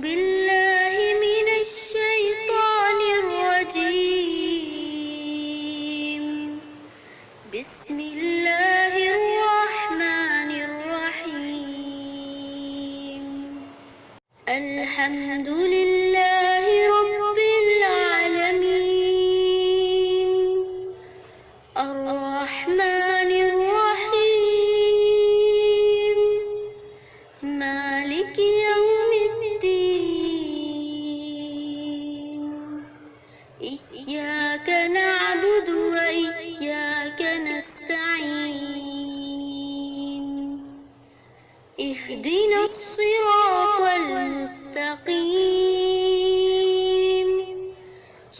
بالله من الشيطان الرجيم بسم الله الرحمن الرحيم الحمد لله رب العالمين الرحمن الرحيم مالك يوم الدين إياك نعبد وإياك نستعين اهدنا الصراط المستقيم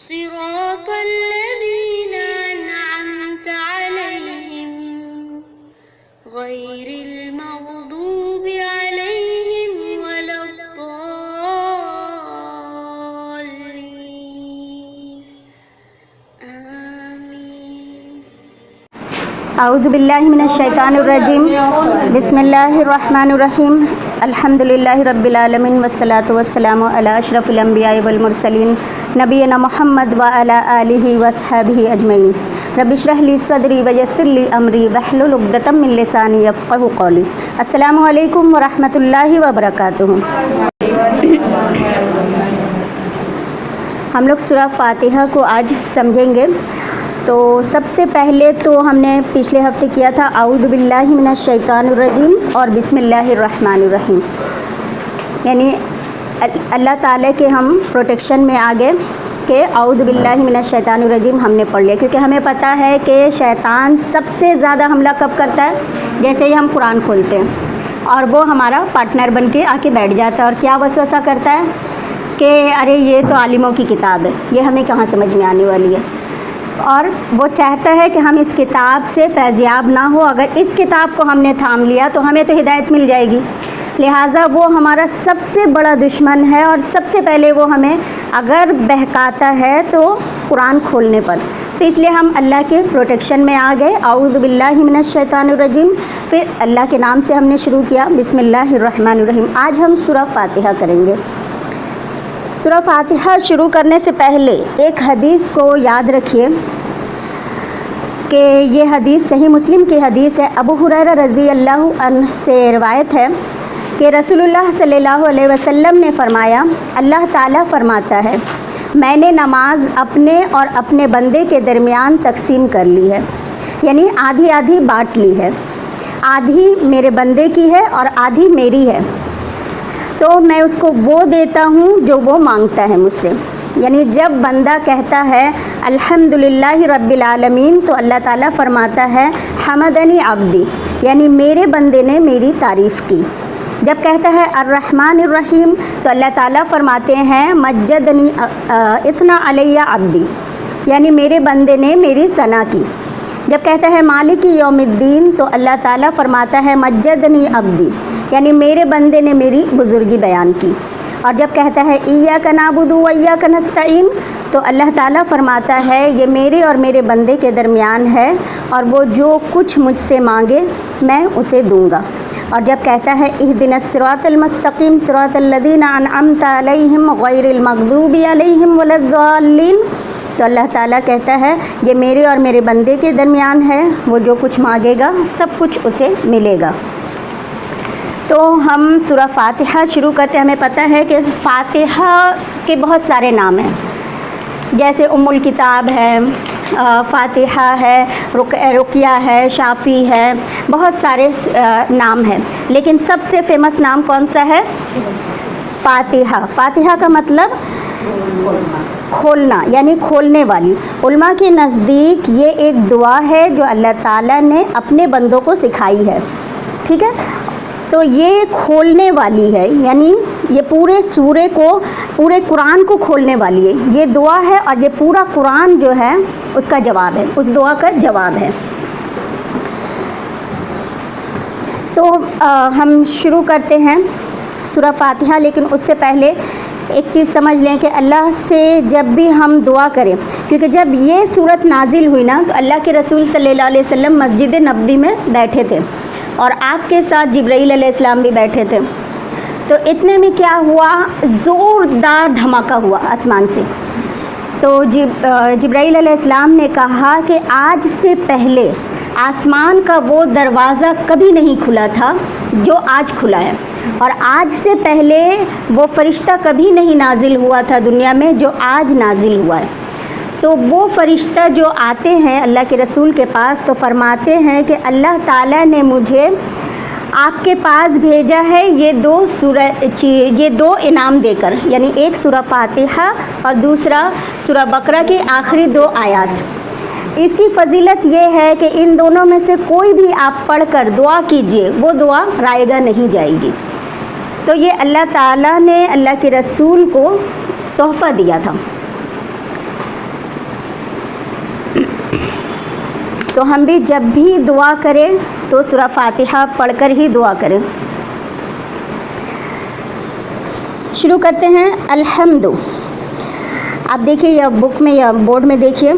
صراط الذين أنعمت عليهم غير المغضوب عليهم ولا الضالين آمين اعوذ باللہ من الشیطان الرجیم بسم اللہ الرحمن الرحیم الحمد للہ رب العالمین والصلاة والسلام علی اشرف الانبیاء والمرسلین نبینا محمد وعلی آلہ واصحابہ اجمعین رب اشرح لی صدری ویسر لی امری واحلل عقدۃ من لسانی یفقہوا قولی. السلام علیکم ورحمۃ اللہ وبرکاتہ. ہم لوگ سورہ فاتحہ کو آج سمجھیں گے. تو سب سے پہلے تو ہم نے پچھلے ہفتے کیا تھا اعوذ باللہ من الشیطان الرجیم اور بسم اللہ الرحمن الرحیم، یعنی اللہ تعالیٰ کے ہم پروٹیکشن میں آ گئے کہ اعوذ باللہ من الشیطان الرجیم ہم نے پڑھ لیا، کیونکہ ہمیں پتہ ہے کہ شیطان سب سے زیادہ حملہ کب کرتا ہے؟ جیسے ہی ہم قرآن کھولتے ہیں اور وہ ہمارا پارٹنر بن کے آ کے بیٹھ جاتا ہے اور کیا وسوسہ کرتا ہے کہ ارے یہ تو عالموں کی کتاب ہے، یہ ہمیں کہاں سمجھ میں آنے والی ہے. اور وہ چاہتا ہے کہ ہم اس کتاب سے فیضیاب نہ ہو. اگر اس کتاب کو ہم نے تھام لیا تو ہمیں تو ہدایت مل جائے گی. لہٰذا وہ ہمارا سب سے بڑا دشمن ہے اور سب سے پہلے وہ ہمیں اگر بہکاتا ہے تو قرآن کھولنے پر. تو اس لیے ہم اللہ کے پروٹیکشن میں آ گئے. اعوذ باللہ من الشیطان الرجیم، پھر اللہ کے نام سے ہم نے شروع کیا بسم اللہ الرحمن الرحیم. آج ہم سورہ فاتحہ کریں گے. سورہ فاتحہ شروع کرنے سے پہلے ایک حدیث کو یاد رکھیے کہ یہ حدیث صحیح مسلم کی حدیث ہے. ابو ہریرہ رضی اللہ عنہ سے روایت ہے کہ رسول اللہ صلی اللہ علیہ وسلم نے فرمایا، اللہ تعالیٰ فرماتا ہے میں نے نماز اپنے اور اپنے بندے کے درمیان تقسیم کر لی ہے، یعنی آدھی آدھی بانٹ لی ہے. آدھی میرے بندے کی ہے اور آدھی میری ہے. تو میں اس کو وہ دیتا ہوں جو وہ مانگتا ہے مجھ سے. یعنی جب بندہ کہتا ہے الحمدللہ رب العالمین تو اللہ تعالیٰ فرماتا ہے حمدنی عبدی، یعنی میرے بندے نے میری تعریف کی. جب کہتا ہے الرحمن الرحیم تو اللہ تعالیٰ فرماتے ہیں مجدنی اثنا علیہ عبدی، یعنی میرے بندے نے میری ثنا کی. جب کہتا ہے مالک یوم الدین تو اللہ تعالیٰ فرماتا ہے مجدنی عبدی، یعنی میرے بندے نے میری بزرگی بیان کی. اور جب کہتا ہے ایاک نعبد و ایاک نستعین تو اللہ تعالیٰ فرماتا ہے یہ میرے اور میرے بندے کے درمیان ہے اور وہ جو کچھ مجھ سے مانگے میں اسے دوں گا. اور جب کہتا ہے اہدنا الصراط المستقیم صراط الذین انعمت علیہم غیر المغضوب علیہم ولا الضالین تو اللہ تعالیٰ کہتا ہے یہ میرے اور میرے بندے کے درمیان ہے، وہ جو کچھ مانگے گا سب کچھ اسے ملے گا. تو ہم سورہ فاتحہ شروع کرتے ہیں. ہمیں پتہ ہے کہ فاتحہ کے بہت سارے نام ہیں، جیسے ام الکتاب ہے، فاتحہ ہے، رقیہ ہے، شافی ہے، بہت سارے نام ہیں. لیکن سب سے فیمس نام کون سا ہے؟ فاتحہ. فاتحہ کا مطلب کھولنا، یعنی کھولنے والی. علماء کے نزدیک یہ ایک دعا ہے جو اللہ تعالیٰ نے اپنے بندوں کو سکھائی ہے. ٹھیک ہے، تو یہ کھولنے والی ہے، یعنی یہ پورے سورے کو، پورے قرآن کو کھولنے والی ہے. یہ دعا ہے اور یہ پورا قرآن جو ہے اس کا جواب ہے، اس دعا کا جواب ہے. تو ہم شروع کرتے ہیں سورہ فاتحہ. لیکن اس سے پہلے ایک چیز سمجھ لیں کہ اللہ سے جب بھی ہم دعا کریں، کیونکہ جب یہ صورت نازل ہوئی نا تو اللہ کے رسول صلی اللہ علیہ وسلم مسجد نبوی میں بیٹھے تھے اور آپ کے ساتھ جبرائیل علیہ السلام بھی بیٹھے تھے. تو تو اتنے میں کیا ہوا، زوردار دھماکہ ہوا آسمان سے. تو جبرائیل علیہ السلام نے کہا کہ آج سے پہلے آسمان کا وہ دروازہ کبھی نہیں کھلا تھا جو آج کھلا ہے، اور آج سے پہلے وہ فرشتہ کبھی نہیں نازل ہوا تھا دنیا میں جو آج نازل ہوا ہے. تو وہ فرشتہ جو آتے ہیں اللہ کے رسول کے پاس تو فرماتے ہیں کہ اللہ تعالیٰ نے مجھے آپ کے پاس بھیجا ہے یہ دو انعام دے کر، یعنی ایک سورہ فاتحہ اور دوسرا سورہ بقرہ کی آخری 2 آیات. اس کی فضیلت یہ ہے کہ ان دونوں میں سے کوئی بھی آپ پڑھ کر دعا کیجئے، وہ دعا رائے گاہ نہیں جائے گی. تو یہ اللہ تعالیٰ نے اللہ کے رسول کو تحفہ دیا تھا. تو ہم بھی جب بھی دعا کریں تو سورہ فاتحہ پڑھ کر ہی دعا کریں. شروع کرتے ہیں. الحمد، آپ دیکھیے یا بک میں یا بورڈ میں دیکھیے،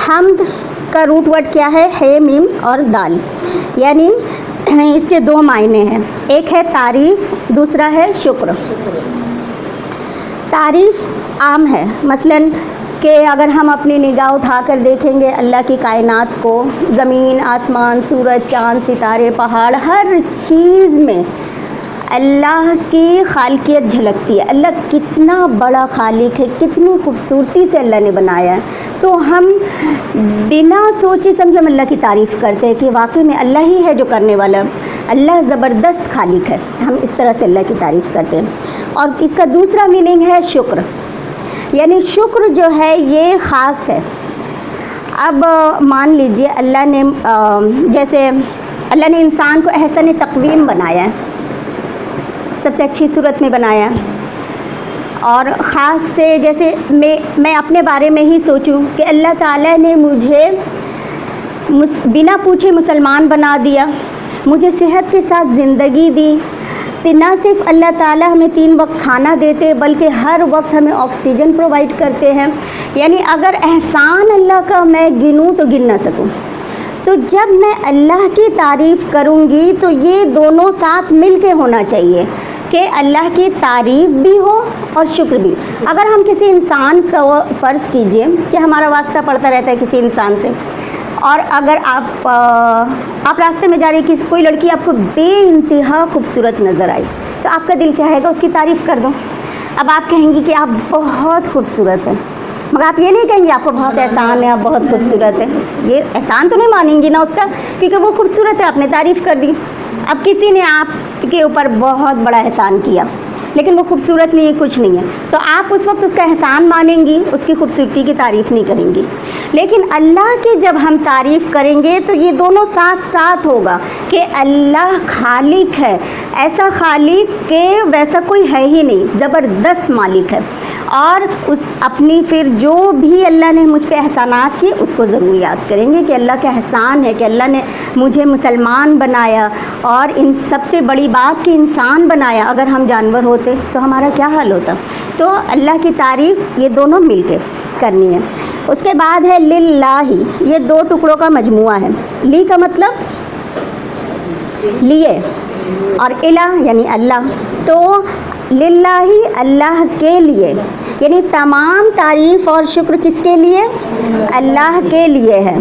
حمد کا روٹ ورڈ کیا ہے میم اور دال، یعنی اس کے 2 معنی ہیں. ایک ہے تعریف، دوسرا ہے شکر. تعریف عام ہے، مثلاً کہ اگر ہم اپنی نگاہ اٹھا کر دیکھیں گے اللہ کی کائنات کو، زمین، آسمان، سورج، چاند، ستارے، پہاڑ، ہر چیز میں اللہ کی خالقیت جھلکتی ہے. اللہ کتنا بڑا خالق ہے، کتنی خوبصورتی سے اللہ نے بنایا ہے. تو ہم بنا سوچے سمجھے ہم اللہ کی تعریف کرتے ہیں کہ واقعی میں اللہ ہی ہے جو کرنے والا، اللہ زبردست خالق ہے. ہم اس طرح سے اللہ کی تعریف کرتے ہیں. اور اس کا دوسرا میننگ ہے شکر، یعنی شکر جو ہے یہ خاص ہے. اب مان لیجئے اللہ نے جیسے اللہ نے انسان کو احسن تقویم بنایا ہے، سب سے اچھی صورت میں بنایا، اور خاص سے جیسے میں اپنے بارے میں ہی سوچوں کہ اللہ تعالیٰ نے مجھے بنا پوچھے مسلمان بنا دیا، مجھے صحت کے ساتھ زندگی دی. نہ صرف اللہ تعالیٰ ہمیں 3 وقت کھانا دیتے بلکہ ہر وقت ہمیں آکسیجن پرووائڈ کرتے ہیں. یعنی اگر احسان اللہ کا میں گنوں تو گن نہ سکوں. تو جب میں اللہ کی تعریف کروں گی تو یہ دونوں ساتھ مل کے ہونا چاہیے کہ اللہ کی تعریف بھی ہو اور شکر بھی. اگر ہم کسی انسان کو فرض کیجئے کہ ہمارا واسطہ پڑتا رہتا ہے کسی انسان سے، اور اگر آپ راستے میں جا رہی کوئی لڑکی آپ کو بے انتہا خوبصورت نظر آئی تو آپ کا دل چاہے گا اس کی تعریف کر دو. اب آپ کہیں گی کہ آپ بہت خوبصورت ہیں، مگر آپ یہ نہیں کہیں گے آپ کو بہت احسان ہے، آپ بہت خوبصورت ہیں. یہ احسان تو نہیں مانیں گی نا اس کا، کیونکہ وہ خوبصورت ہے، آپ نے تعریف کر دی. اب کسی نے آپ کے اوپر بہت بڑا احسان کیا لیکن وہ خوبصورت نہیں ہے، کچھ نہیں ہے، تو آپ اس وقت اس کا احسان مانیں گی، اس کی خوبصورتی کی تعریف نہیں کریں گی. لیکن اللہ کی جب ہم تعریف کریں گے تو یہ دونوں ساتھ ساتھ ہوگا کہ اللہ خالق ہے، ایسا خالق کہ ویسا کوئی ہے ہی نہیں، زبردست مالک ہے. اور اس اپنی پھر جو بھی اللہ نے مجھ پہ احسانات کیے اس کو ضرور یاد کریں گے کہ اللہ کا احسان ہے کہ اللہ نے مجھے مسلمان بنایا، اور ان سب سے بڑی بات کہ انسان بنایا. اگر ہم جانور ہوتے تو ہمارا کیا حال ہوتا. تو اللہ کی تعریف یہ دونوں مل کے کرنی ہے. اس کے بعد ہے للہ، یہ 2 ٹکڑوں کا مجموعہ ہے. لی کا مطلب لیے، اور الہ یعنی اللہ. تو للہ اللہ کے لیے، یعنی تمام تعریف اور شکر کس کے لیے؟ اللہ کے لیے ہے.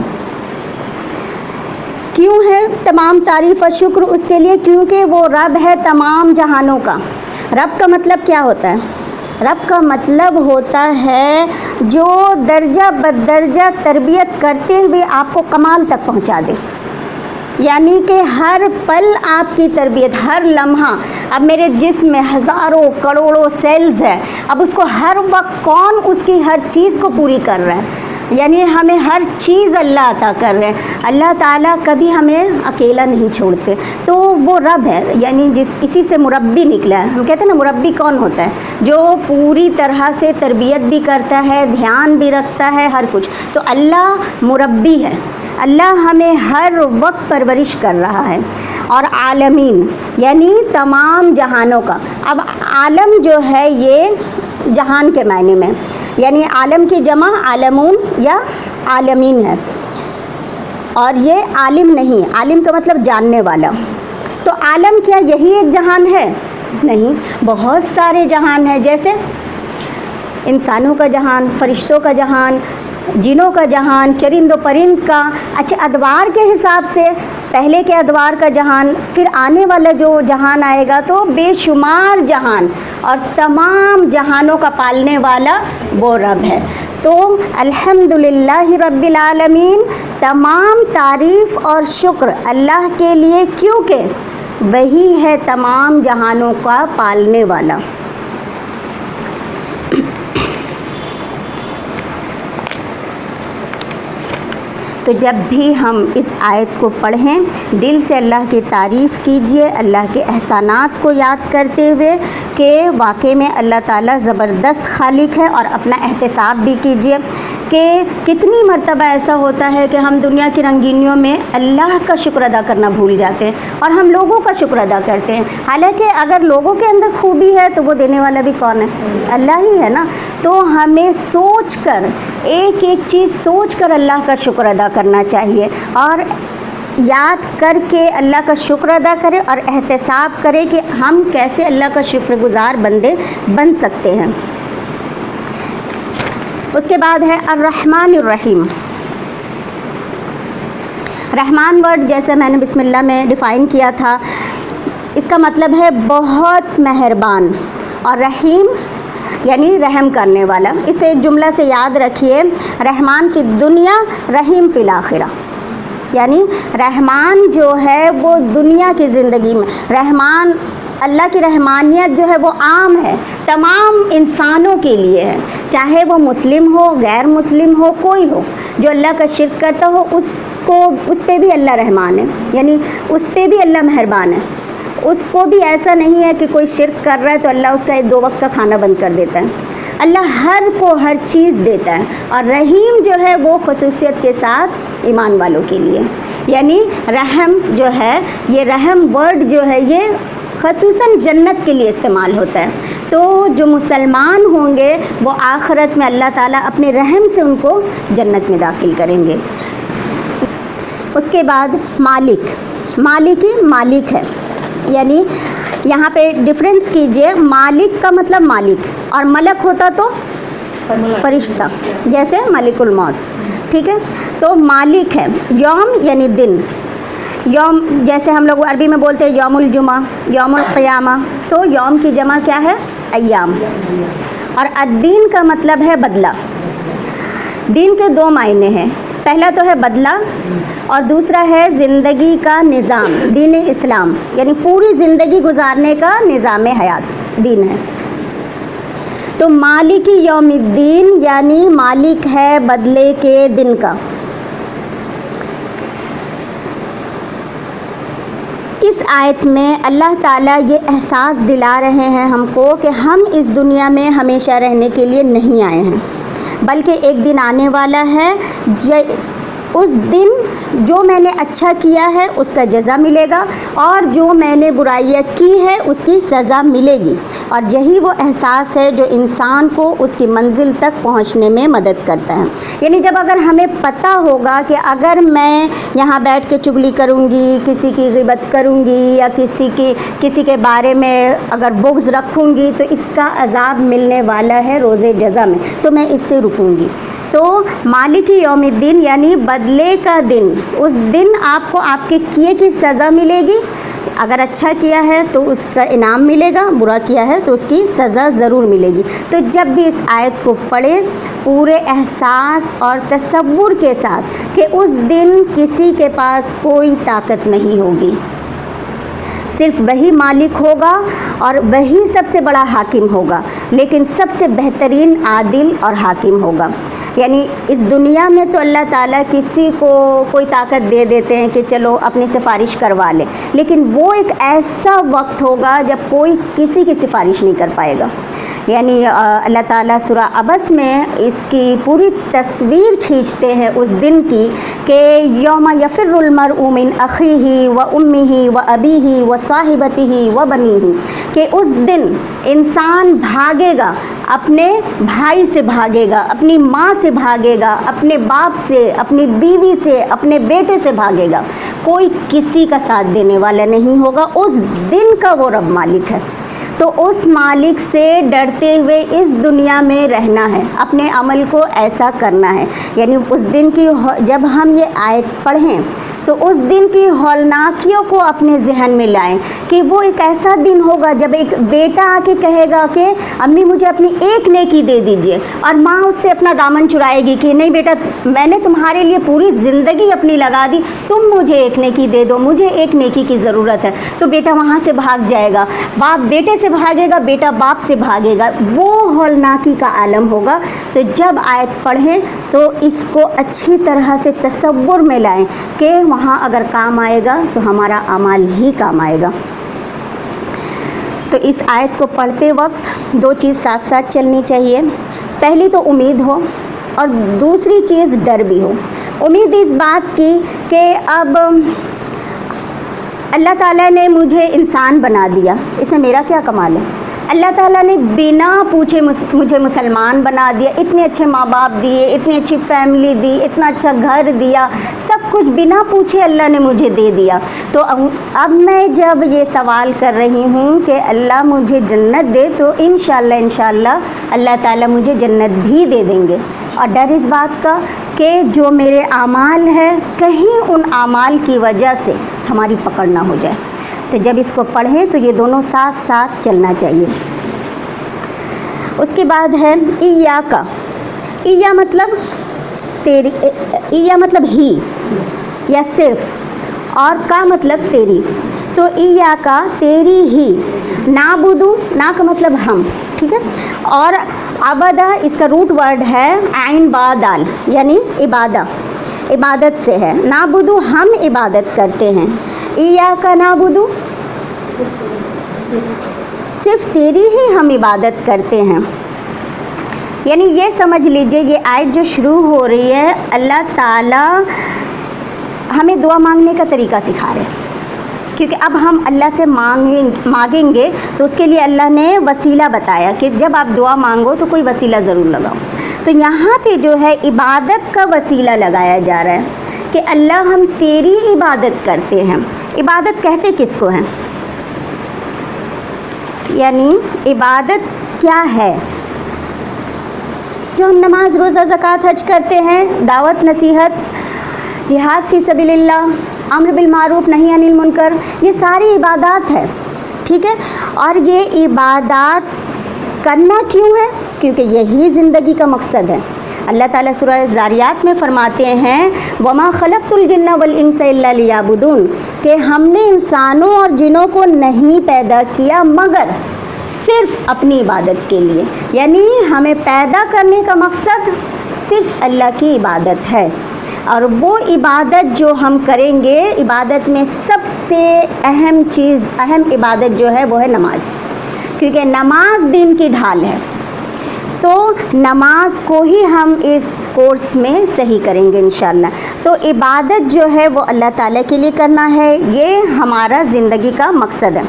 کیوں ہے تمام تعریف اور شکر اس کے لیے؟ کیونکہ وہ رب ہے تمام جہانوں کا. رب کا مطلب کیا ہوتا ہے؟ رب کا مطلب ہوتا ہے جو درجہ بدرجہ تربیت کرتے ہوئے آپ کو کمال تک پہنچا دے. یعنی کہ ہر پل آپ کی تربیت، ہر لمحہ. اب میرے جسم میں ہزاروں کروڑوں سیلز ہیں، اب اس کو ہر وقت کون اس کی ہر چیز کو پوری کر رہا ہے؟ یعنی ہمیں ہر چیز اللہ عطا کر رہے ہیں. اللہ تعالیٰ کبھی ہمیں اکیلا نہیں چھوڑتے. تو وہ رب ہے، یعنی اسی سے مربی نکلا ہے. ہم کہتے ہیں نا مربی کون ہوتا ہے؟ جو پوری طرح سے تربیت بھی کرتا ہے، دھیان بھی رکھتا ہے، ہر کچھ. تو اللہ مربی ہے، اللہ ہمیں ہر وقت پرورش کر رہا ہے. اور عالمین یعنی تمام جہانوں کا. اب عالم جو ہے یہ جہان کے معنی میں، یعنی عالم کی جمع عالمون یا عالمین ہے. اور یہ عالم نہیں، عالم کا مطلب جاننے والا. تو عالم کیا یہی ایک جہان ہے؟ نہیں، بہت سارے جہان ہیں، جیسے انسانوں کا جہان، فرشتوں کا جہان، جنوں کا جہان، چرند و پرند کا۔ اچھا، ادوار کے حساب سے پہلے کے ادوار کا جہان، پھر آنے والا جو جہان آئے گا تو بے شمار جہان، اور تمام جہانوں کا پالنے والا وہ رب ہے۔ تو الحمدللہ رب العالمین، تمام تعریف اور شکر اللہ کے لیے، کیونکہ وہی ہے تمام جہانوں کا پالنے والا۔ تو جب بھی ہم اس آیت کو پڑھیں، دل سے اللہ کی تعریف کیجئے، اللہ کے احسانات کو یاد کرتے ہوئے کہ واقعی میں اللہ تعالیٰ زبردست خالق ہے، اور اپنا احتساب بھی کیجئے کہ کتنی مرتبہ ایسا ہوتا ہے کہ ہم دنیا کی رنگینیوں میں اللہ کا شکر ادا کرنا بھول جاتے ہیں، اور ہم لوگوں کا شکر ادا کرتے ہیں، حالانکہ اگر لوگوں کے اندر خوبی ہے تو وہ دینے والا بھی کون ہے؟ اللہ ہی ہے نا۔ تو ہمیں سوچ کر، ایک ایک چیز سوچ کر اللہ کا شکر ادا کرنا چاہیے، اور یاد کر کے اللہ کا شکر ادا کرے، اور احتساب کرے کہ ہم کیسے اللہ کا شکر گزار بندے بن سکتے ہیں۔ اس کے بعد ہے الرحمن الرحیم۔ رحمان ورڈ جیسے میں نے بسم اللہ میں ڈیفائن کیا تھا، اس کا مطلب ہے بہت مہربان، اور رحیم یعنی رحم کرنے والا۔ اس پہ ایک جملہ سے یاد رکھیے، رحمان فی الدنیا رحیم فی الآخرہ، یعنی رحمان جو ہے وہ دنیا کی زندگی میں، رحمان اللہ کی رحمانیت جو ہے وہ عام ہے، تمام انسانوں کے لیے ہے، چاہے وہ مسلم ہو، غیر مسلم ہو، کوئی ہو جو اللہ کا شرک کرتا ہو، اس پہ بھی اللہ رحمان ہے، یعنی اس پہ بھی اللہ مہربان ہے۔ اس کو بھی ایسا نہیں ہے کہ کوئی شرک کر رہا ہے تو اللہ اس کا 2 وقت کا کھانا بند کر دیتا ہے، اللہ ہر کو ہر چیز دیتا ہے۔ اور رحیم جو ہے وہ خصوصیت کے ساتھ ایمان والوں کے لیے، یعنی رحم جو ہے، یہ رحم ورڈ جو ہے یہ خصوصاً جنت کے لیے استعمال ہوتا ہے۔ تو جو مسلمان ہوں گے وہ آخرت میں اللہ تعالیٰ اپنے رحم سے ان کو جنت میں داخل کریں گے۔ اس کے بعد مالک ہے، یعنی یہاں پہ ڈفرینس کیجئے، مالک کا مطلب مالک، اور ملک ہوتا تو فرشتہ، جیسے ملک الموت، ٹھیک ہے۔ تو مالک ہے، یوم یعنی دن، یوم جیسے ہم لوگ عربی میں بولتے ہیں یوم الجمعہ، یوم القیامہ، تو یوم کی جمع کیا ہے؟ ایام۔ اور الدین کا مطلب ہے بدلہ۔ دین کے 2 معنی ہیں، پہلا تو ہے بدلہ، اور دوسرا ہے زندگی کا نظام، دین اسلام، یعنی پوری زندگی گزارنے کا نظام حیات دین ہے۔ تو مالک یوم الدین یعنی مالک ہے بدلے کے دن کا۔ اس آیت میں اللہ تعالیٰ یہ احساس دلا رہے ہیں ہم کو کہ ہم اس دنیا میں ہمیشہ رہنے کے لیے نہیں آئے ہیں، بلکہ ایک دن آنے والا ہے، اس دن جو میں نے اچھا کیا ہے اس کا جزا ملے گا، اور جو میں نے برائیاں کی ہے اس کی سزا ملے گی۔ اور یہی وہ احساس ہے جو انسان کو اس کی منزل تک پہنچنے میں مدد کرتا ہے۔ یعنی جب اگر ہمیں پتہ ہوگا کہ اگر میں یہاں بیٹھ کے چغلی کروں گی، کسی کی غیبت کروں گی، یا کسی کے بارے میں اگر بغض رکھوں گی تو اس کا عذاب ملنے والا ہے روز جزا میں، تو میں اس سے رکوں گی۔ تو مالک یوم الدین یعنی بدلے کا دن، اس دن آپ کو آپ کے کیے کی سزا ملے گی، اگر اچھا کیا ہے تو اس کا انعام ملے گا، برا کیا ہے تو اس کی سزا ضرور ملے گی۔ تو جب بھی اس آیت کو پڑھیں پورے احساس اور تصور کے ساتھ کہ اس دن کسی کے پاس کوئی طاقت نہیں ہوگی، صرف وہی مالک ہوگا اور وہی سب سے بڑا حاکم ہوگا، لیکن سب سے بہترین عادل اور حاکم ہوگا۔ یعنی اس دنیا میں تو اللہ تعالیٰ کسی کو کوئی طاقت دے دیتے ہیں کہ چلو اپنی سفارش کروا لے، لیکن وہ ایک ایسا وقت ہوگا جب کوئی کسی کی سفارش نہیں کر پائے گا۔ یعنی اللہ تعالیٰ سورہ عبس میں اس کی پوری تصویر کھینچتے ہیں اس دن کی کہ یوم یفر المرء من اخیہ و امہ و ابیہ و صاحبتہ و بنیہ، کہ اس دن انسان بھاگے گا، اپنے بھائی سے بھاگے گا، اپنی ماں سے بھاگے گا، اپنے باپ سے، اپنی بیوی سے، اپنے بیٹے سے بھاگے گا، کوئی کسی کا ساتھ دینے والا نہیں ہوگا۔ اس دن کا وہ رب مالک ہے۔ تو اس مالک سے ڈرتے ہوئے اس دنیا میں رہنا ہے، اپنے عمل کو ایسا کرنا ہے. یعنی اس دن کی جب ہم یہ آیت پڑھیں تو اس دن کی ہولناکیوں کو اپنے ذہن میں لائیں کہ وہ ایک ایسا دن ہوگا جب ایک بیٹا آ کے کہے گا کہ امی مجھے اپنی ایک نیکی دے دیجئے، اور ماں اس سے اپنا دامن چرائے گی کہ نہیں بیٹا میں نے تمہارے لیے پوری زندگی اپنی لگا دی، تم مجھے ایک نیکی دے دو، مجھے ایک نیکی کی ضرورت ہے. تو بیٹا وہاں سے بھاگ جائے گا، باپ بیٹے سے بھاگے گا، بیٹا باپ سے بھاگے گا، وہ ہولناکی کا عالم ہوگا. تو جب آیت پڑھیں تو اس کو اچھی طرح سے تصور میں لائیں کہ وہاں اگر کام آئے گا تو ہمارا اعمال ہی کام آئے گا. تو اس آیت کو پڑھتے وقت دو چیز ساتھ ساتھ چلنی چاہیے. پہلی تو امید ہو اور دوسری چیز ڈر بھی ہو. امید اس بات کی کہ اب اللہ تعالیٰ نے مجھے انسان بنا دیا، اس میں میرا کیا کمال ہے؟ اللہ تعالیٰ نے بنا پوچھے مجھے مسلمان بنا دیا، اتنے اچھے ماں باپ دیے، اتنی اچھی فیملی دی، اتنا اچھا گھر دیا، سب کچھ بنا پوچھے اللہ نے مجھے دے دیا. تو اب میں جب یہ سوال کر رہی ہوں کہ اللہ مجھے جنت دے تو انشاءاللہ اللہ تعالیٰ مجھے جنت بھی دے دیں گے. اور ڈر اس بات کا کہ جو میرے اعمال ہے کہیں ان اعمال کی وجہ سے ہماری پکڑ نہ ہو جائے. تو جب اس کو پڑھیں تو یہ دونوں ساتھ ساتھ چلنا چاہیے. اس کے بعد ہے ایاکا. ایا مطلب تیری، ایا مطلب ہی یا صرف، اور کا مطلب تیری. تو ایاکا تیری ہی، نعبدو نا کا مطلب ہم، ٹھیک ہے. اور عبدہ اس کا روٹ ورڈ ہے عین با دال، یعنی عبادت سے ہے. نعبدو ہم عبادت کرتے ہیں. ایاکا نعبدو صرف تیری ہی ہم عبادت کرتے ہیں. یعنی یہ سمجھ لیجئے یہ آیت جو شروع ہو رہی ہے اللہ تعالیٰ ہمیں دعا مانگنے کا طریقہ سکھا رہے ہیں. کیونکہ اب ہم اللہ سے مانگیں گے تو اس کے لیے اللہ نے وسیلہ بتایا کہ جب آپ دعا مانگو تو کوئی وسیلہ ضرور لگاؤ. تو یہاں پہ جو ہے عبادت کا وسیلہ لگایا جا رہا ہے کہ اللہ ہم تیری عبادت کرتے ہیں. عبادت کہتے کس کو ہیں؟ یعنی عبادت کیا ہے؟ جو ہم نماز روزہ زکوٰۃ حج کرتے ہیں، دعوت نصیحت، جہاد فی سبیل اللہ، امر بالمعروف نہی عن المنکر، یہ ساری عبادات ہے، ٹھیک ہے. اور یہ عبادات کرنا کیوں ہے؟ کیونکہ یہی زندگی کا مقصد ہے. اللہ تعالیٰ سورہ ذاریات میں فرماتے ہیں وَمَا خَلَقْتُ الْجِنَّ وَالْإِنسَ إِلَّا لِيَعْبُدُونَ، کہ ہم نے انسانوں اور جنوں کو نہیں پیدا کیا مگر صرف اپنی عبادت کے لیے. یعنی ہمیں پیدا کرنے کا مقصد صرف اللہ کی عبادت ہے. اور وہ عبادت جو ہم کریں گے، عبادت میں سب سے اہم عبادت جو ہے وہ ہے نماز. کیونکہ نماز دین کی ڈھال ہے. تو نماز کو ہی ہم اس کورس میں صحیح کریں گے انشاءاللہ. تو عبادت جو ہے وہ اللہ تعالیٰ کے لیے کرنا ہے، یہ ہمارا زندگی کا مقصد ہے.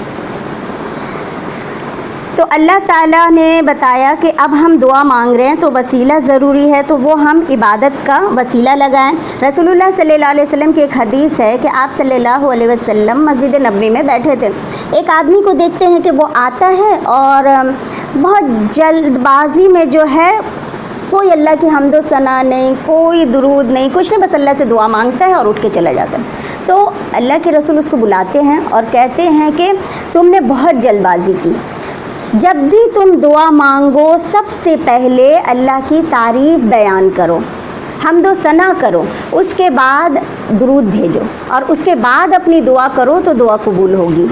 تو اللہ تعالیٰ نے بتایا کہ اب ہم دعا مانگ رہے ہیں تو وسیلہ ضروری ہے، تو وہ ہم عبادت کا وسیلہ لگائیں. رسول اللہ صلی اللہ علیہ وسلم کی ایک حدیث ہے کہ آپ صلی اللہ علیہ وسلم مسجد نبوی میں بیٹھے تھے. ایک آدمی کو دیکھتے ہیں کہ وہ آتا ہے اور بہت جلد بازی میں جو ہے کوئی اللہ کی حمد و ثنا نہیں، کوئی درود نہیں، کچھ نہیں، بس اللہ سے دعا مانگتا ہے اور اٹھ کے چلا جاتا ہے. تو اللہ کے رسول اس کو بلاتے ہیں اور کہتے ہیں کہ تم نے بہت جلد بازی کی. جب بھی تم دعا مانگو سب سے پہلے اللہ کی تعریف بیان کرو، حمد و ثنا کرو، اس کے بعد درود بھیجو اور اس کے بعد اپنی دعا کرو تو دعا قبول ہوگی.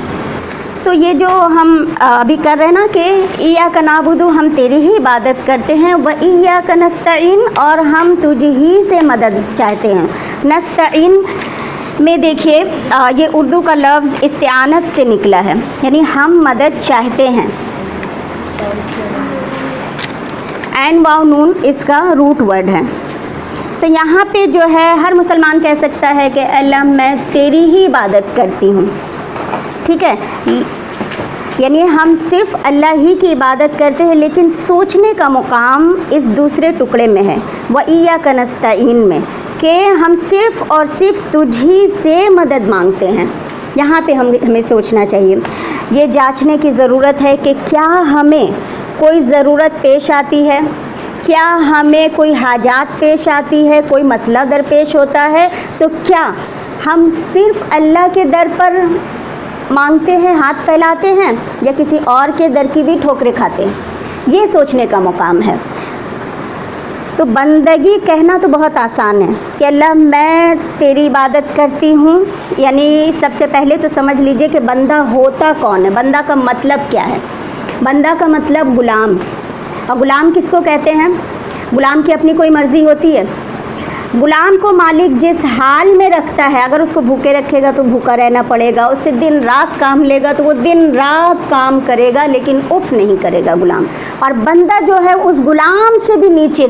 تو یہ جو ہم ابھی کر رہے ہیں نا کہ ایاک نعبد، ہم تیری ہی عبادت کرتے ہیں، و ایاک نستعین، اور ہم تجھ ہی سے مدد چاہتے ہیں. نستعین میں دیکھیے یہ اردو کا لفظ استعانت سے نکلا ہے، یعنی ہم مدد چاہتے ہیں. عین واو نون اس کا روٹ ورڈ ہے. تو یہاں پہ جو ہے ہر مسلمان کہہ سکتا ہے کہ اللہ میں تیری ہی عبادت کرتی ہوں، ٹھیک ہے. یعنی ہم صرف اللہ ہی کی عبادت کرتے ہیں، لیکن سوچنے کا مقام اس دوسرے ٹکڑے میں ہے وَإِيَّاكَ نَسْتَعِينُ میں، کہ ہم صرف اور صرف تجھ ہی سے مدد مانگتے ہیں. یہاں پہ ہمیں سوچنا چاہیے، یہ جانچنے کی ضرورت ہے کہ کیا ہمیں کوئی ضرورت پیش آتی ہے، کیا ہمیں کوئی حاجات پیش آتی ہے، کوئی مسئلہ درپیش ہوتا ہے، تو کیا ہم صرف اللہ کے در پر مانگتے ہیں، ہاتھ پھیلاتے ہیں، یا کسی اور کے در کی بھی ٹھوکریں کھاتے ہیں؟ یہ سوچنے کا مقام ہے۔ تو بندگی کہنا تو بہت آسان ہے کہ اللہ میں تیری عبادت کرتی ہوں، یعنی سب سے پہلے تو سمجھ لیجئے کہ بندہ ہوتا کون ہے، بندہ کا مطلب کیا ہے۔ بندہ کا مطلب غلام، اور غلام کس کو کہتے ہیں؟ غلام کی اپنی کوئی مرضی ہوتی ہے؟ غلام کو مالک جس حال میں رکھتا ہے، اگر اس کو بھوکے رکھے گا تو بھوکا رہنا پڑے گا، اس سے دن رات کام لے گا تو وہ دن رات کام کرے گا، لیکن اف نہیں کرے گا غلام۔ اور بندہ جو ہے اس غلام سے بھی نیچے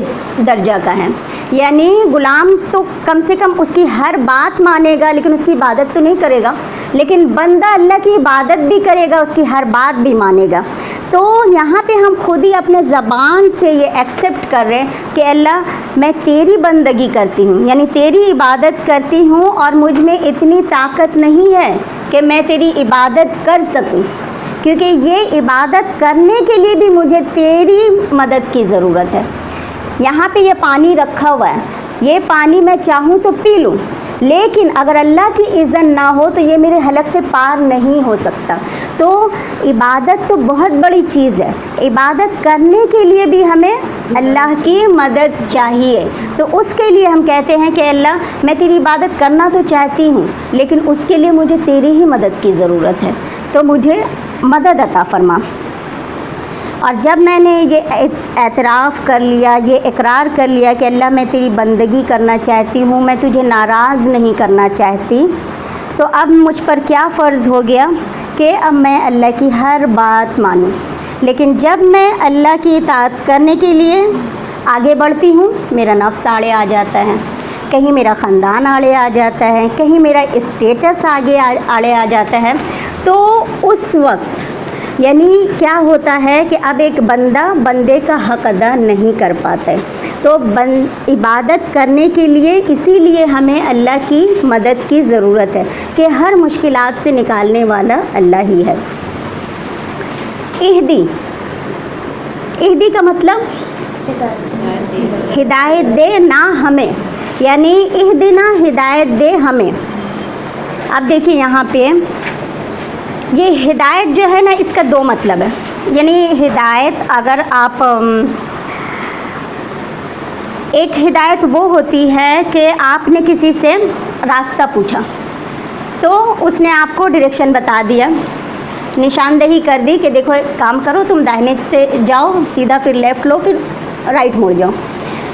درجہ کا ہے، یعنی غلام تو کم سے کم اس کی ہر بات مانے گا لیکن اس کی عبادت تو نہیں کرے گا، لیکن بندہ اللہ کی عبادت بھی کرے گا، اس کی ہر بات بھی مانے گا۔ تو یہاں پہ ہم خود ہی اپنے زبان سے یہ ایکسیپٹ کر رہے ہیں کہ اللہ میں تیری بندگی کرتی ہوں، یعنی تیری عبادت کرتی ہوں، اور مجھ میں اتنی طاقت نہیں ہے کہ میں تیری عبادت کر سکوں، کیونکہ یہ عبادت کرنے کے لیے بھی مجھے تیری مدد کی ضرورت ہے۔ یہاں پہ یہ پانی رکھا ہوا ہے، یہ پانی میں چاہوں تو پی لوں، لیکن اگر اللہ کی اذن نہ ہو تو یہ میرے حلق سے پار نہیں ہو سکتا۔ تو عبادت تو بہت بڑی چیز ہے، عبادت کرنے کے لیے بھی ہمیں اللہ کی مدد چاہیے۔ تو اس کے لیے ہم کہتے ہیں کہ اللہ میں تیری عبادت کرنا تو چاہتی ہوں، لیکن اس کے لیے مجھے تیری ہی مدد کی ضرورت ہے، تو مجھے مدد عطا فرما۔ اور جب میں نے یہ اعتراف کر لیا، یہ اقرار کر لیا کہ اللہ میں تیری بندگی کرنا چاہتی ہوں، میں تجھے ناراض نہیں کرنا چاہتی، تو اب مجھ پر کیا فرض ہو گیا کہ اب میں اللہ کی ہر بات مانوں۔ لیکن جب میں اللہ کی اطاعت کرنے کے لیے آگے بڑھتی ہوں، میرا نفس آڑے آ جاتا ہے، کہیں میرا خاندان آڑے آ جاتا ہے، کہیں میرا اسٹیٹس آڑے آ جاتا ہے، تو اس وقت یعنی کیا ہوتا ہے کہ اب ایک بندہ بندے کا حق ادا نہیں کر پاتا ہے۔ تو عبادت کرنے کے لیے اسی لیے ہمیں اللہ کی مدد کی ضرورت ہے کہ ہر مشکلات سے نکالنے والا اللہ ہی ہے۔ اہدی کا مطلب ہدایت دے نہ ہمیں، یعنی اہدنا ہدایت دے ہمیں۔ اب دیکھیں یہاں پہ یہ ہدایت جو ہے نا، اس کا دو مطلب ہے، یعنی ہدایت اگر آپ ایک ہدایت وہ ہوتی ہے کہ آپ نے کسی سے راستہ پوچھا تو اس نے آپ کو ڈائریکشن بتا دیا، نشاندہی کر دی کہ دیکھو ایک کام کرو، تم داہنے سے جاؤ، سیدھا پھر لیفٹ لو، پھر رائٹ مڑ جاؤ۔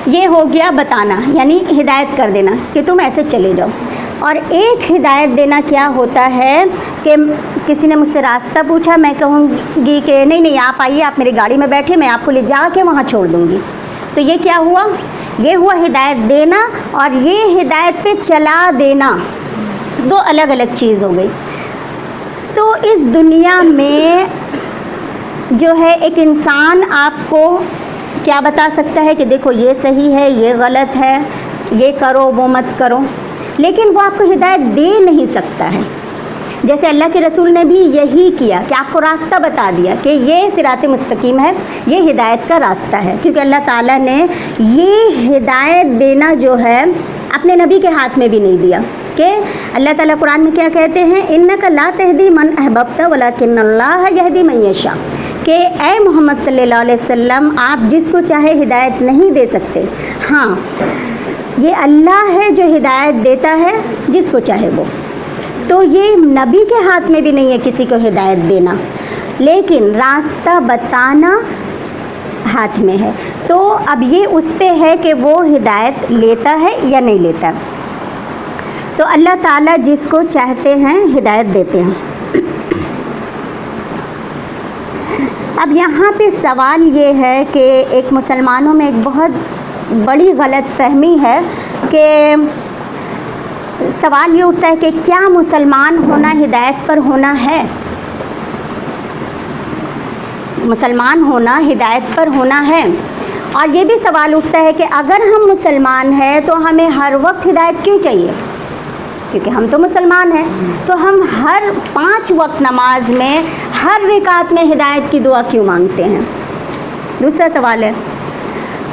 یہ ہو گیا بتانا، یعنی ہدایت کر دینا کہ تم ایسے چلے جاؤ۔ اور ایک ہدایت دینا کیا ہوتا ہے کہ کسی نے مجھ سے راستہ پوچھا، میں کہوں گی کہ نہیں آپ آئیے، آپ میری گاڑی میں بیٹھے، میں آپ کو لے جا کے وہاں چھوڑ دوں گی۔ تو یہ کیا ہوا؟ یہ ہوا ہدایت دینا، اور یہ ہدایت پہ چلا دینا، دو الگ الگ چیز ہو گئی۔ تو اس دنیا میں جو ہے ایک انسان آپ کو کیا بتا سکتا ہے کہ دیکھو یہ صحیح ہے، یہ غلط ہے، یہ کرو وہ مت کرو، لیکن وہ آپ کو ہدایت دے نہیں سکتا ہے۔ جیسے اللہ کے رسول نے بھی یہی کیا کہ آپ کو راستہ بتا دیا کہ یہ صراط مستقیم ہے، یہ ہدایت کا راستہ ہے، کیونکہ اللہ تعالیٰ نے یہ ہدایت دینا جو ہے اپنے نبی کے ہاتھ میں بھی نہیں دیا۔ کہ اللہ تعالیٰ قرآن میں کیا کہتے ہیں، اِنَّکَ لَا تَهْدِي مَنْ أَحْبَبْتَ وَلَكِنَّ اللَّهَ يَهْدِي مَن يَشَاءُ، کہ اے محمد صلی اللہ علیہ وسلم آپ جس کو چاہے ہدایت نہیں دے سکتے، ہاں یہ اللہ ہے جو ہدایت دیتا ہے جس کو چاہے وہ۔ تو یہ نبی کے ہاتھ میں بھی نہیں ہے کسی کو ہدایت دینا، لیکن راستہ بتانا ہاتھ میں ہے۔ تو اب یہ اس پہ ہے کہ وہ ہدایت لیتا ہے یا نہیں لیتا۔ تو اللہ تعالیٰ جس کو چاہتے ہیں ہدایت دیتے ہیں۔ اب یہاں پہ سوال یہ ہے کہ ایک مسلمانوں میں ایک بہت بڑی غلط فہمی ہے کہ سوال یہ اٹھتا ہے کہ کیا مسلمان ہونا ہدایت پر ہونا ہے؟ مسلمان ہونا ہدایت پر ہونا ہے۔ اور یہ بھی سوال اٹھتا ہے کہ اگر ہم مسلمان ہیں تو ہمیں ہر وقت ہدایت کیوں چاہیے؟ کیونکہ ہم تو مسلمان ہیں، تو ہم ہر 5 وقت نماز میں ہر رکعت میں ہدایت کی دعا کیوں مانگتے ہیں؟ دوسرا سوال ہے.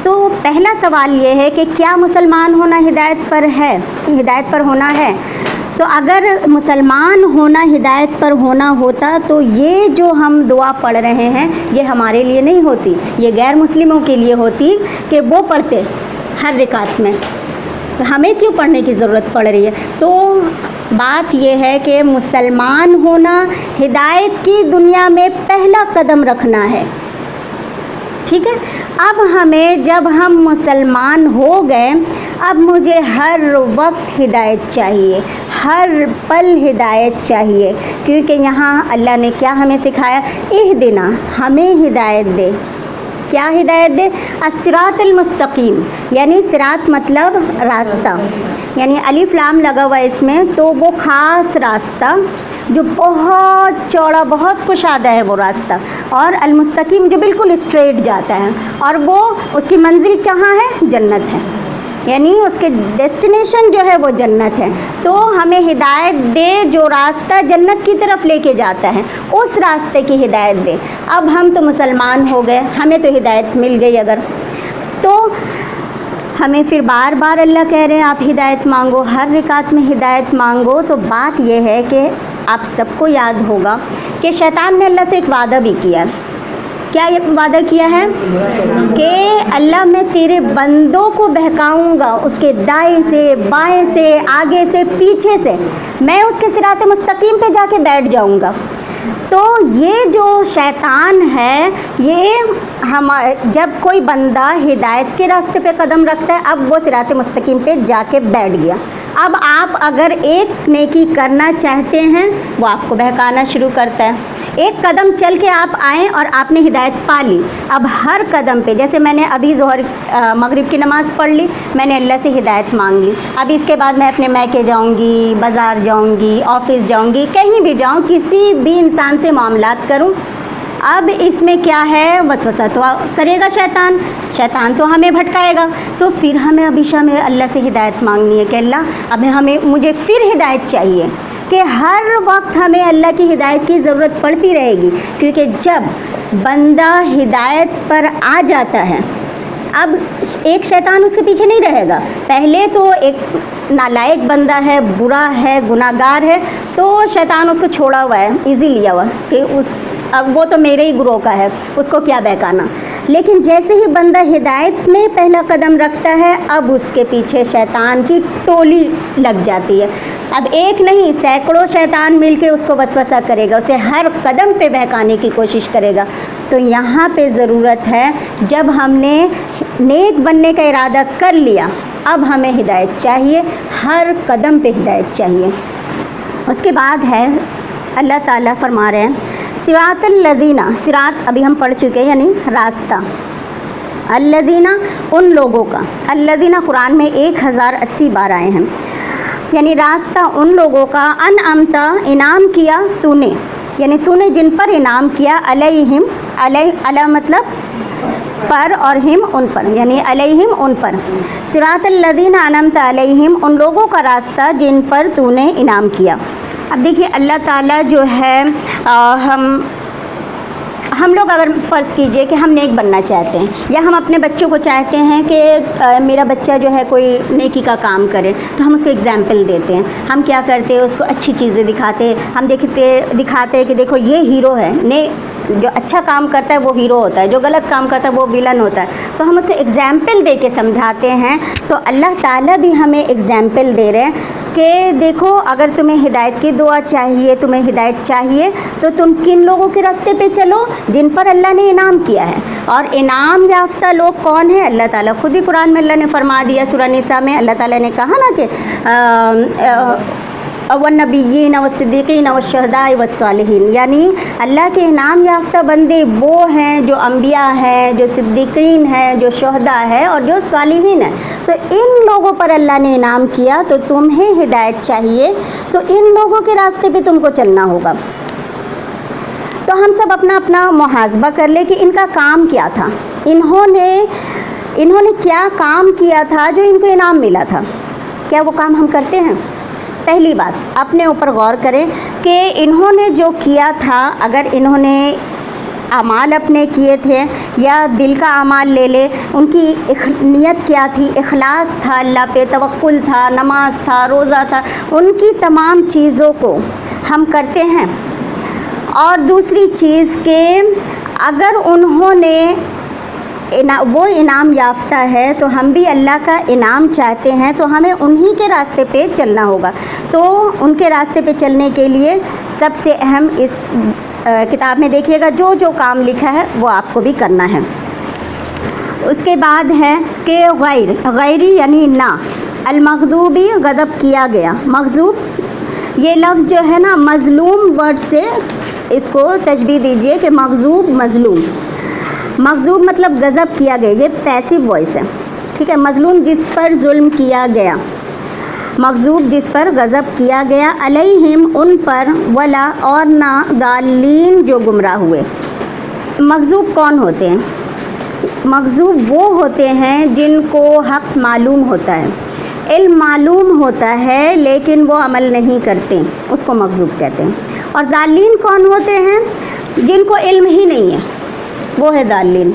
تو پہلا سوال یہ ہے کہ کیا مسلمان ہونا ہدایت پر ہے، ہدایت پر ہونا ہے؟ تو اگر مسلمان ہونا ہدایت پر ہونا ہوتا تو یہ جو ہم دعا پڑھ رہے ہیں یہ ہمارے لیے نہیں ہوتی، یہ غیر مسلموں کے لیے ہوتی کہ وہ پڑھتے ہر رکعت میں. ہمیں کیوں پڑھنے کی ضرورت پڑ رہی ہے؟ تو بات یہ ہے کہ مسلمان ہونا ہدایت کی دنیا میں پہلا قدم رکھنا ہے. ٹھیک ہے. اب ہمیں جب ہم مسلمان ہو گئے، اب مجھے ہر وقت ہدایت چاہیے، ہر پل ہدایت چاہیے، کیونکہ یہاں اللہ نے کیا ہمیں سکھایا؟ اہدنا، ہمیں ہدایت دے. کیا ہدایت دے؟ الصراط المستقیم، یعنی صراط مطلب راستہ، یعنی الف لام لگا ہوا اس میں، تو وہ خاص راستہ جو بہت چوڑا، بہت کشادہ ہے وہ راستہ، اور المستقیم جو بالکل اسٹریٹ جاتا ہے، اور وہ اس کی منزل کہاں ہے؟ جنت ہے، یعنی اس کے ڈیسٹینیشن جو ہے وہ جنت ہے. تو ہمیں ہدایت دے جو راستہ جنت کی طرف لے کے جاتا ہے، اس راستے کی ہدایت دے. اب ہم تو مسلمان ہو گئے، ہمیں تو ہدایت مل گئی، اگر تو ہمیں پھر بار بار اللہ کہہ رہے ہیں آپ ہدایت مانگو، ہر رکعت میں ہدایت مانگو. تو بات یہ ہے کہ آپ سب کو یاد ہوگا کہ شیطان نے اللہ سے ایک وعدہ بھی کیا. کیا یہ وعدہ کیا ہے؟ کہ اللہ میں تیرے بندوں کو بہکاؤں گا، اس کے دائیں سے، بائیں سے، آگے سے، پیچھے سے، میں اس کے صراط مستقیم پہ جا کے بیٹھ جاؤں گا. تو یہ جو شیطان ہے، یہ جب کوئی بندہ ہدایت کے راستے پہ قدم رکھتا ہے، اب وہ صراط مستقیم پہ جا کے بیٹھ گیا. اب آپ اگر ایک نیکی کرنا چاہتے ہیں، وہ آپ کو بہکانا شروع کرتا ہے. ایک قدم چل کے آپ آئیں اور آپ نے ہدایت پا لی، اب ہر قدم پہ، جیسے میں نے ابھی ظہر مغرب کی نماز پڑھ لی، میں نے اللہ سے ہدایت مانگ لی. اب اس کے بعد میں اپنے میکے جاؤں گی، بازار جاؤں گی، آفس جاؤں گی، کہیں بھی جاؤں، کسی بھی انسان سے معاملات کروں، اب اس میں کیا ہے؟ وسوسہ تو کرے گا شیطان تو ہمیں بھٹکائے گا. تو پھر ہمیں ہمیشہ میں اللہ سے ہدایت مانگنی ہے کہ اللہ اب مجھے پھر ہدایت چاہیے، کہ ہر وقت ہمیں اللہ کی ہدایت کی ضرورت پڑتی رہے گی. کیونکہ جب بندہ ہدایت پر آ جاتا ہے، اب ایک شیطان اس کے پیچھے نہیں رہے گا. پہلے تو ایک نالائق بندہ ہے، برا ہے، گناہ گار ہے، تو شیطان اس کو چھوڑا ہوا ہے، ایزی لیا ہوا کہ اب وہ تو میرے ہی گروہ کا ہے، اس کو کیا بہکانا. لیکن جیسے ہی بندہ ہدایت میں پہلا قدم رکھتا ہے، اب اس کے پیچھے شیطان کی ٹولی لگ جاتی ہے. اب ایک نہیں، سینکڑوں شیطان مل کے اس کو وسوسہ کرے گا، اسے ہر قدم پہ بہکانے کی کوشش کرے گا. تو یہاں پہ ضرورت ہے، جب ہم نے نیک بننے کا ارادہ کر لیا، اب ہمیں ہدایت چاہیے، ہر قدم پہ ہدایت چاہیے. اس کے بعد ہے اللہ تعالیٰ فرما رہے ہیں صراط الذین، صراط ابھی ہم پڑھ چکے ہیں، یعنی راستہ. الذین، ان لوگوں کا. الذین قرآن میں 1080 بار آئے ہیں، یعنی راستہ ان لوگوں کا. انعمت، انعام کیا تو نے، یعنی تو نے جن پر انعام کیا. علیہم، علی مطلب پر، اور ہم ان پر، یعنی علیہم ان پر. صراط الذین انعمت علیہم، ان لوگوں کا راستہ جن پر تو نے انعام کیا. اب دیکھیے اللہ تعالیٰ جو ہے، ہم لوگ اگر فرض کیجئے کہ ہم نیک بننا چاہتے ہیں، یا ہم اپنے بچوں کو چاہتے ہیں کہ میرا بچہ جو ہے کوئی نیکی کا کام کرے، تو ہم اس کو اگزامپل دیتے ہیں. ہم کیا کرتے ہیں؟ اس کو اچھی چیزیں دکھاتے ہیں. ہم دکھاتے ہیں کہ دیکھو یہ ہیرو ہے، جو اچھا کام کرتا ہے وہ ہیرو ہوتا ہے، جو غلط کام کرتا ہے وہ ویلن ہوتا ہے. تو ہم اس کو اگزامپل دے کے سمجھاتے ہیں. تو اللہ تعالیٰ بھی ہمیں اگزامپل دے رہے ہیں کہ دیکھو اگر تمہیں ہدایت کی دعا چاہیے، تمہیں ہدایت چاہیے، تو تم کن لوگوں کے راستے پہ چلو؟ جن پر اللہ نے انعام کیا ہے. اور انعام یافتہ لوگ کون ہیں؟ اللہ تعالیٰ خود ہی قرآن میں اللہ نے فرما دیا. سورہ نساء میں اللہ تعالیٰ نے کہا نا کہ والنبیین والصدیقین والشہداء والصالحین، یعنی اللہ کے انعام یافتہ بندے وہ ہیں جو انبیاء ہیں، جو صدیقین ہیں، جو شہداء ہیں، اور جو صالحین ہیں. تو ان لوگوں پر اللہ نے انعام کیا، تو تمہیں ہدایت چاہیے، تو ان لوگوں کے راستے پہ تم کو چلنا ہوگا. تو ہم سب اپنا اپنا محاسبہ کر لیں کہ ان کا کام کیا تھا، انہوں نے کیا کام کیا تھا جو ان کو انعام ملا تھا. کیا وہ کام ہم کرتے ہیں؟ پہلی بات اپنے اوپر غور کریں کہ انہوں نے جو کیا تھا، اگر انہوں نے اعمال اپنے کیے تھے یا دل کا اعمال لے لے، ان کی نیت کیا تھی، اخلاص تھا، اللہ پہ توکل تھا، نماز تھا، روزہ تھا، ان کی تمام چیزوں کو ہم کرتے ہیں۔ اور دوسری چیز کہ اگر انہوں نے وہ انعام یافتہ ہے تو ہم بھی اللہ کا انعام چاہتے ہیں، تو ہمیں انہی کے راستے پہ چلنا ہوگا۔ تو ان کے راستے پہ چلنے کے لیے سب سے اہم اس کتاب میں دیکھیے گا جو جو کام لکھا ہے وہ آپ کو بھی کرنا ہے۔ اس کے بعد ہے کہ غیری یعنی نہ، المغضوبی غضب کیا گیا، مغضوب یہ لفظ جو ہے نا مظلوم ورڈ سے اس کو تشبیہ دیجئے کہ مغضوب مظلوم، مغضوب مطلب غضب کیا گیا، یہ پیسیو وائس ہے، ٹھیک ہے۔ مظلوم جس پر ظلم کیا گیا، مغضوب جس پر غضب کیا گیا، علیہم ان پر، ولا اور نہ، ضالین جو گمراہ ہوئے۔ مغضوب کون ہوتے ہیں؟ مغضوب وہ ہوتے ہیں جن کو حق معلوم ہوتا ہے، علم معلوم ہوتا ہے لیکن وہ عمل نہیں کرتے، اس کو مغضوب کہتے ہیں۔ اور ضالین کون ہوتے ہیں؟ جن کو علم ہی نہیں ہے، وہ ہے ضالین۔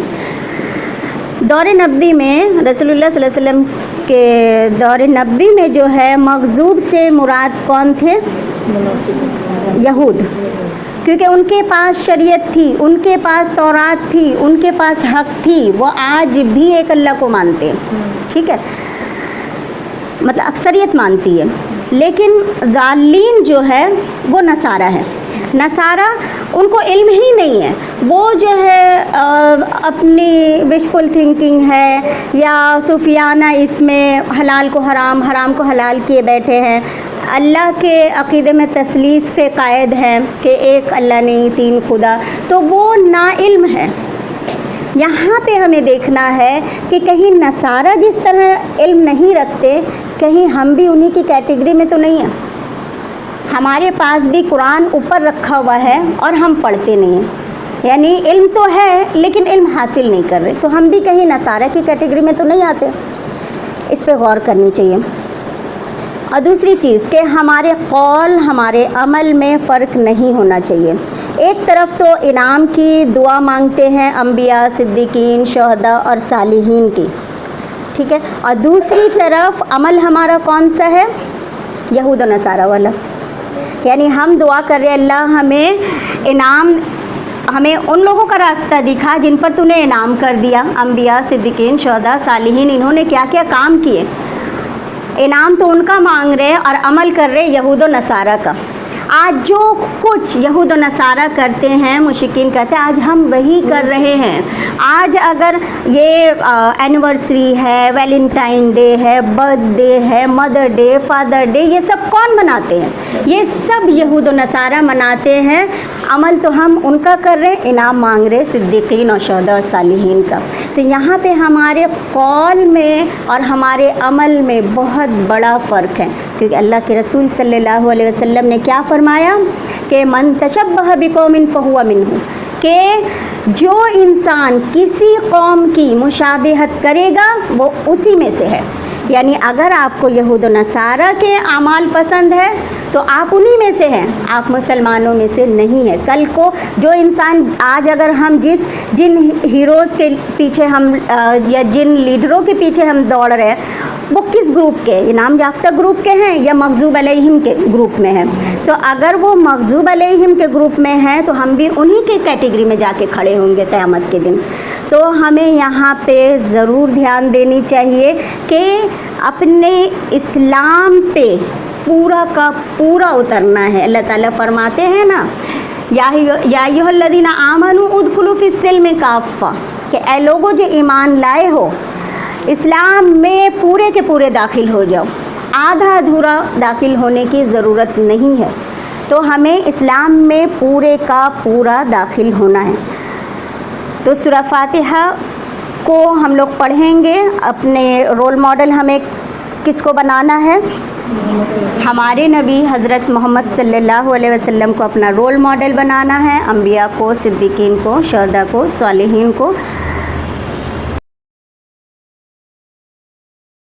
دور نبوی میں رسول اللہ صلی اللہ علیہ وسلم کے دور نبوی میں جو ہے مغضوب سے مراد کون تھے؟ یہود، کیونکہ ان کے پاس شریعت تھی، ان کے پاس تورات تھی، ان کے پاس حق تھی، وہ آج بھی ایک اللہ کو مانتے ہیں، ٹھیک ہے، مطلب اکثریت مانتی ہے۔ لیکن ضالین جو ہے وہ نصارہ ہے۔ نصارہ ان کو علم ہی نہیں ہے، وہ جو ہے اپنی وشفل تھنکنگ ہے یا صوفیانہ اس میں حلال کو حرام، حرام کو حلال کیے بیٹھے ہیں، اللہ کے عقیدے میں تثلیث پہ قائد ہیں کہ ایک اللہ نہیں تین خدا، تو وہ نا علم ہے۔ یہاں پہ ہمیں دیکھنا ہے کہ کہیں نصارہ جس طرح علم نہیں رکھتے، کہیں ہم بھی انہی کی کیٹیگری میں تو نہیں ہیں۔ ہمارے پاس بھی قرآن اوپر رکھا ہوا ہے اور ہم پڑھتے نہیں ہیں، یعنی علم تو ہے لیکن علم حاصل نہیں کر رہے، تو ہم بھی کہیں نصارہ کی کیٹیگری میں تو نہیں آتے۔ اس پہ غور کرنی چاہیے۔ اور دوسری چیز کہ ہمارے قول ہمارے عمل میں فرق نہیں ہونا چاہیے۔ ایک طرف تو انعام کی دعا مانگتے ہیں انبیاء، صدیقین، شہداء اور صالحین کی، ٹھیک ہے، اور دوسری طرف عمل ہمارا کون سا ہے؟ یہود و نصارہ والا، یعنی ہم دعا کر رہے اللہ ہمیں انعام، ہمیں ان لوگوں کا راستہ دکھا جن پر تو نے انعام کر دیا، انبیاء، صدیقین، شہداء، صالحین، انہوں نے کیا کیا کام کیے، انعام تو ان کا مانگ رہے اور عمل کر رہے یہود و نصارہ کا۔ آج جو کچھ یہود و نصارہ کرتے ہیں، مشرکین کرتے ہیں، آج ہم وہی کر رہے ہیں۔ آج اگر یہ اینیورسری ہے، ویلنٹائن ڈے ہے، برتھ ڈے ہے، مدر ڈے، فادر ڈے، یہ سب کون مناتے ہیں؟ یہ سب یہود و نصارہ مناتے ہیں۔ عمل تو ہم ان کا کر رہے ہیں، انعام مانگ رہے صدیقین اور شہداء اور صالحین کا۔ تو یہاں پہ ہمارے قول میں اور ہمارے عمل میں بہت بڑا فرق ہے، کیونکہ اللہ کے رسول صلی اللہ علیہ وسلم نے کیا فرمایا کہ من تشبہ بقوم فہو منہم، کہ جو انسان کسی قوم کی مشابہت کرے گا وہ اسی میں سے ہے۔ یعنی اگر آپ کو یہود و نصارہ کے اعمال پسند ہے تو آپ انہی میں سے ہیں، آپ مسلمانوں میں سے نہیں ہیں۔ کل کو جو انسان آج اگر ہم جن ہیروز کے پیچھے ہم یا جن لیڈروں کے پیچھے ہم دوڑ رہے ہیں، وہ کس گروپ کے، انعام یافتہ گروپ کے ہیں یا مغضوب علیہم کے گروپ میں ہیں؟ تو اگر وہ مغضوب علیہم کے گروپ میں ہیں تو ہم بھی انہی کے کیٹیگری میں جا کے کھڑے ہوں گے قیامت کے دن۔ تو ہمیں یہاں پہ ضرور دھیان دینی چاہیے کہ اپنے اسلام پہ پورا کا پورا اترنا ہے۔ اللہ تعالیٰ فرماتے ہیں نا، یا ایھا الذین آمنوا ادخلوا فی السلم کافہ، کہ اے لوگوں جو ایمان لائے ہو اسلام میں پورے کے پورے داخل ہو جاؤ، آدھا ادھورا داخل ہونے کی ضرورت نہیں ہے۔ تو ہمیں اسلام میں پورے کا پورا داخل ہونا ہے۔ تو سورہ فاتحہ کو ہم لوگ پڑھیں گے۔ اپنے رول ماڈل ہمیں کس کو بنانا ہے؟ ہمارے نبی حضرت محمد صلی اللہ علیہ وسلم کو اپنا رول ماڈل بنانا ہے، انبیاء کو، صدیقین کو، شہداء کو، صالحین کو۔